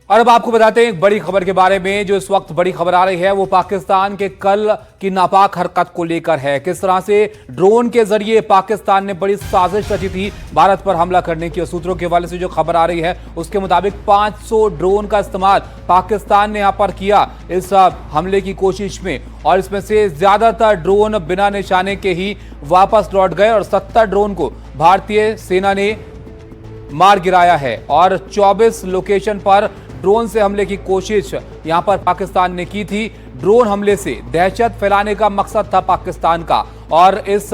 और अब आपको बताते हैं एक बड़ी खबर के बारे में। जो इस वक्त बड़ी खबर आ रही है वो पाकिस्तान के कल की नापाक हरकत को लेकर है। किस तरह से ड्रोन के जरिए पाकिस्तान ने बड़ी साजिश रची थी भारत पर हमला करने की। सूत्रों के हवाले से जो खबर आ रही है उसके मुताबिक 500 ड्रोन का इस्तेमाल पाकिस्तान ने यहां पर किया इस हमले की कोशिश में, और इसमें से ज्यादातर ड्रोन बिना निशाने के ही वापस लौट गए और 70 ड्रोन को भारतीय सेना ने मार गिराया है। और 24 लोकेशन पर ड्रोन से हमले की कोशिश यहां पर पाकिस्तान ने की थी। ड्रोन हमले से दहशत फैलाने का मकसद था पाकिस्तान का, और इस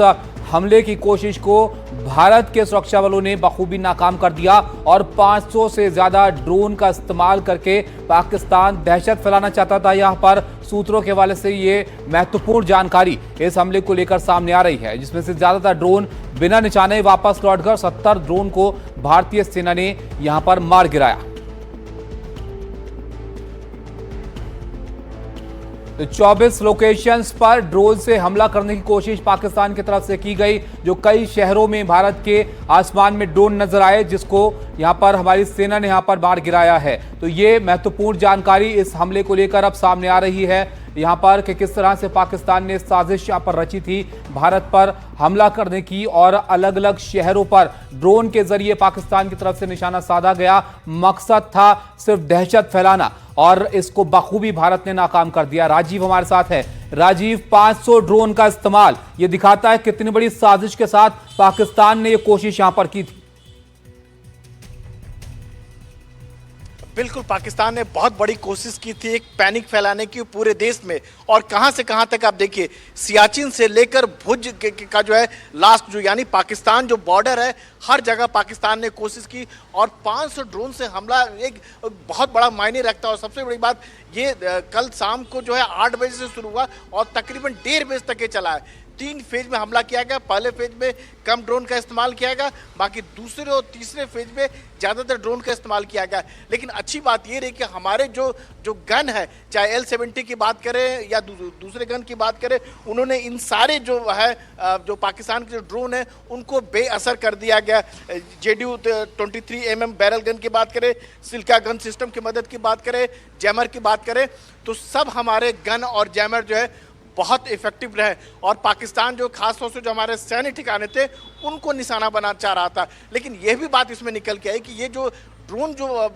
हमले की कोशिश को भारत के सुरक्षा बलों ने बखूबी नाकाम कर दिया और 500 से ज्यादा ड्रोन का इस्तेमाल करके पाकिस्तान दहशत फैलाना चाहता था। यहां पर सूत्रों के हवाले से ये महत्वपूर्ण जानकारी इस हमले को लेकर सामने आ रही है, जिसमें से ज्यादातर ड्रोन बिना निशाने वापस लौटकर 70 ड्रोन को भारतीय सेना ने यहां पर मार गिराया। तो 24 लोकेशंस पर ड्रोन से हमला करने की कोशिश पाकिस्तान की तरफ से की गई। जो कई शहरों में भारत के आसमान में ड्रोन नजर आए, जिसको यहां पर हमारी सेना ने यहां पर मार गिराया है। तो ये महत्वपूर्ण जानकारी इस हमले को लेकर अब सामने आ रही है यहां पर कि किस तरह से पाकिस्तान ने साजिश यहां पर रची थी भारत पर हमला करने की, और अलग अलग शहरों पर ड्रोन के जरिए पाकिस्तान की तरफ से निशाना साधा गया। मकसद था सिर्फ दहशत फैलाना, और इसको बखूबी भारत ने नाकाम कर दिया। राजीव हमारे साथ है। राजीव, 500 ड्रोन का इस्तेमाल, यह दिखाता है कितनी बड़ी साजिश के साथ पाकिस्तान ने यह कोशिश यहां पर की थी। बिल्कुल, पाकिस्तान ने बहुत बड़ी कोशिश की थी एक पैनिक फैलाने की पूरे देश में, और कहां से कहां तक आप देखिए, सियाचिन से लेकर भुज का जो है लास्ट जो यानी पाकिस्तान जो बॉर्डर है, हर जगह पाकिस्तान ने कोशिश की। और 500 ड्रोन से हमला एक बहुत बड़ा मायने रखता है। और सबसे बड़ी बात ये, कल शाम को जो है 8 बजे से शुरू हुआ और तकरीबन 1:30 बजे तक ये चला है। 3 फेज में हमला किया गया। पहले फेज में कम ड्रोन का इस्तेमाल किया गया, बाकी दूसरे और तीसरे फेज में ज़्यादातर ड्रोन का इस्तेमाल किया गया। लेकिन अच्छी बात ये रही कि हमारे जो गन है, चाहे L-70 की बात करें या दूसरे गन की बात करें, उन्होंने इन सारे जो है जो पाकिस्तान के जो ड्रोन है उनको बेअसर कर दिया गया। JDU-23mm बैरल गन की बात करें, सिल्का गन सिस्टम की मदद की बात करें, जैमर की बात करें, तो सब हमारे गन और जैमर जो है बहुत इफेक्टिव रहे। और पाकिस्तान जो खास तौर से जो हमारे सैन्य ठिकाने थे उनको निशाना बना चाह रहा था। लेकिन यह भी बात इसमें निकल के आई कि ये जो ड्रोन जो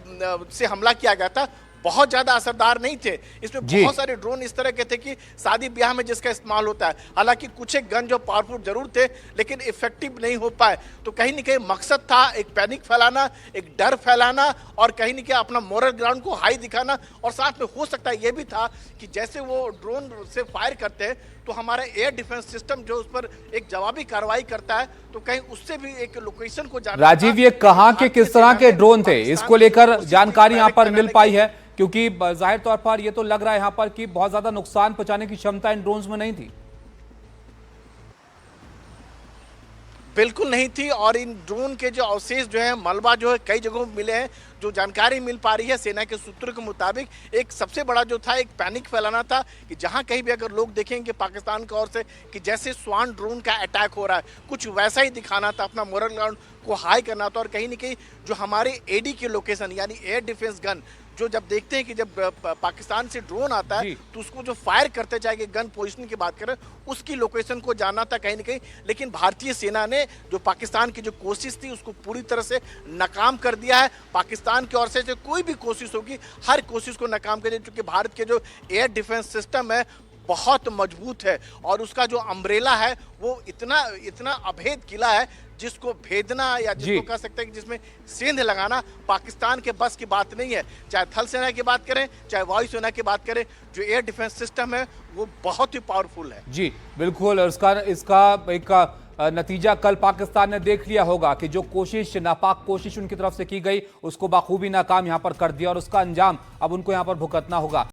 से हमला किया गया था बहुत ज्यादा असरदार नहीं थे। इसमें बहुत सारे ड्रोन इस तरह के थे कि शादी ब्याह में जिसका इस्तेमाल होता है। हालांकि कुछ एक गन जो पावरफुल जरूर थे लेकिन इफेक्टिव नहीं हो पाए। तो कहीं न कहीं मकसद था एक पैनिक फैलाना, एक डर फैलाना, और कहीं न कहीं अपना मोरल ग्राउंड को हाई दिखाना। और साथ में हो सकता है ये भी था कि जैसे वो ड्रोन से फायर करते हैं तो हमारा एयर डिफेंस सिस्टम जो उस पर एक जवाबी कार्रवाई करता है, तो कहीं उससे भी एक लोकेशन को जानना। राजीव, ये कहां के किस तरह के ड्रोन थे, इसको लेकर जानकारी यहां पर मिल पाई है? क्योंकि जाहिर तौर पर यह तो लग रहा है यहां पर कि बहुत ज्यादा नुकसान पहुंचाने की क्षमता इन ड्रोन्स में नहीं थी। बिल्कुल नहीं थी। और इन ड्रोन के जो अवशेष जो है, मलबा जो है कई जगहों मिले हैं। जो जानकारी मिल पा रही है सेना के सूत्रों के मुताबिक, एक सबसे बड़ा जो था एक पैनिक फैलाना था कि जहां कहीं भी अगर लोग देखेंगे पाकिस्तान की ओर से कि जैसे स्वान ड्रोन का अटैक हो रहा है, कुछ वैसा ही दिखाना था, अपना मोरल ग्राउंड को हाई करना था। और कहीं न कहीं जो हमारे AD की लोकेशन यानी एयर डिफेंस गन, जो जब देखते हैं कि जब पाकिस्तान से ड्रोन आता है तो उसको जो फायर करते, चाहे कि गन पोजीशन की बात करें, उसकी लोकेशन को जानना था कहीं न कहीं। लेकिन भारतीय सेना ने जो पाकिस्तान की जो कोशिश थी उसको पूरी तरह से नाकाम कर दिया है। पाकिस्तान की ओर से कोई भी कोशिश होगी, हर कोशिश को नाकाम कर दिया, क्योंकि भारत के जो एयर डिफेंस सिस्टम है बहुत मजबूत है। और उसका जो अम्ब्रेला है वो इतना अभेद किला है जिसको भेदना या जिसको कह सकते हैं कि जिसमें सेंध लगाना पाकिस्तान के बस की बात नहीं है। चाहे थल सेना की बात करें, चाहे वायु सेना की बात करें, जो एयर डिफेंस सिस्टम है वो बहुत ही पावरफुल है। जी बिल्कुल, और इसका एक नतीजा कल पाकिस्तान ने देख लिया होगा कि जो कोशिश, नापाक कोशिश उनकी तरफ से की गई, उसको बखूबी नाकाम यहां पर कर दिया, और उसका अंजाम अब उनको यहां पर भुगतना होगा।